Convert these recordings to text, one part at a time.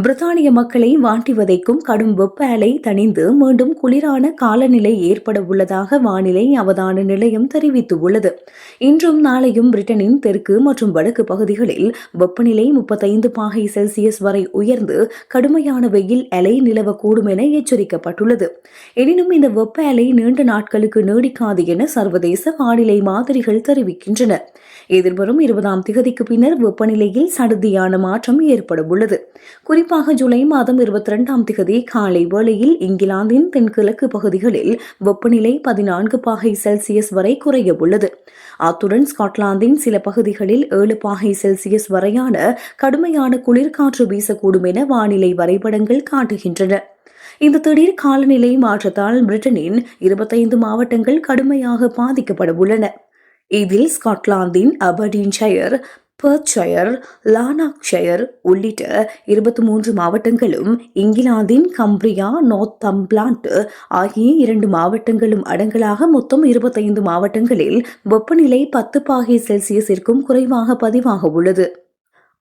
பிரித்தானிய மக்களை வாட்டி வதைக்கும் கடும் வெப்ப அலை தணிந்து மீண்டும் குளிரான காலநிலை ஏற்பட உள்ளதாக வானிலை அவதான நிலையம் தெரிவித்துள்ளது. இன்றும் நாளையும் பிரிட்டனின் தெற்கு மற்றும் வடக்கு பகுதிகளில் வெப்பநிலை 35°C வரை உயர்ந்து கடுமையான வெயில் அலை நிலவக்கூடும் என எச்சரிக்கப்பட்டுள்ளது. எனினும் இந்த வெப்ப அலை நீண்ட நாட்களுக்கு நீடிக்காது என சர்வதேச வானிலை மாதிரிகள் தெரிவிக்கின்றன. எதிர்வரும் 20ஆம் திகதிக்கு பின்னர் வெப்பநிலையில் சடுதியான மாற்றம் ஏற்பட உள்ளது. குறிப்பாக ஜூலை மாதம் 22ஆம் திகதி காலை வேளையில் இங்கிலாந்தின் தென்கிழக்கு பகுதிகளில் வெப்பநிலை 14°C வரை குறைய உள்ளது. அத்துடன் ஸ்காட்லாந்தின் சில பகுதிகளில் 7°C வரையான கடுமையான குளிர்காற்று வீசக்கூடும் என வானிலை வரைபடங்கள் காட்டுகின்றன. இந்த திடீர் காலநிலை மாற்றத்தால் பிரிட்டனின் 25 மாவட்டங்கள் கடுமையாக பாதிக்கப்பட உள்ளன. இதில் ஸ்காட்லாந்தின் அபர்டீன்ஷயர், பெர்த்ஷயர், லானாக்ஷயர் உள்ளிட்ட 23 மாவட்டங்களும் இங்கிலாந்தின் கம்பிரியா, நோர்த்தம்பர்லாந்து ஆகிய 2 மாவட்டங்களும் அடங்கலாக மொத்தம் 25 மாவட்டங்களில் வெப்பநிலை 10°C குறைவாக பதிவாக உள்ளது.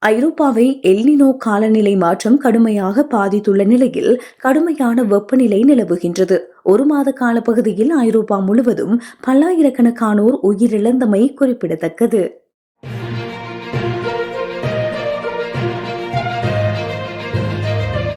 ஐரோப்பாவை எல்னினோ காலநிலை மாற்றம் கடுமையாக பாதித்துள்ள நிலையில் கடுமையான வெப்பநிலை நிலவுகின்றது. 1 மாத கால பகுதியில் ஐரோப்பா முழுவதும் பல்லாயிரக்கணக்கானோர் உயிரிழந்தமை குறிப்பிடத்தக்கது.